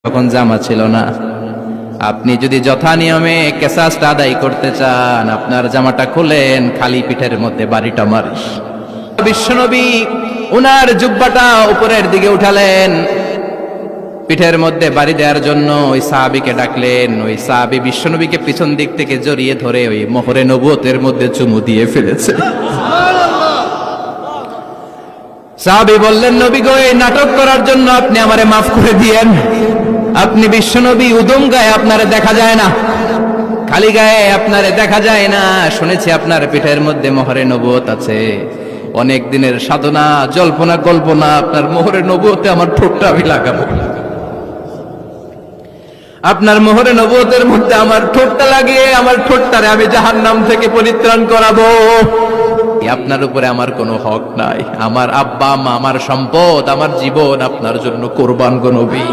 তখন জামা ছিল না। আপনি যদি যথা নিয়মে কেসাসটা আদায় করতে চান, আপনার জামাটা খুলেন, খালি পিঠের মধ্যে বাড়িটা মারিস। বিশ্বনবী উনার জুব্বাটা উপরের দিকে উঠালেন, পিঠের মধ্যে বাড়ি দেওয়ার জন্য ওই সাহাবীকে ডাকলেন। ওই সাহাবী বিশ্বনবীকে পিছন দিক থেকে জড়িয়ে ধরে ওই মোহরে নবুয়তের মধ্যে চুমু দিয়ে ফেলেছে। সাহাবী বললেন, নবী গো, এই নাটক করার জন্য আপনি আমারে মাফ করে দিয়েন। আপনি বিশ্বনবী, উদম গায়ে আপনারে দেখা যায় না, খালি গায়ে আপনারে দেখা যায় না। শুনেছি আপনার পিঠের মধ্যে মোহরে নবুয়ত আছে। অনেক দিনের সাধনা, জল্পনা কল্পনা, আপনার মোহরে নবুয়তে আমার ঠোঁটটা আমি লাগাবো। আপনার মোহরে নবুয়তের মধ্যে আমার ঠোঁটটা লাগিয়ে আমার ঠোঁটটারে আমি জাহান্নাম থেকে পরিত্রাণ করাবো। আপনার উপরে আমার কোনো হক নাই। আমার আব্বা মা, আমার সম্পদ, আমার জীবন আপনার জন্য কোরবান গো নবী।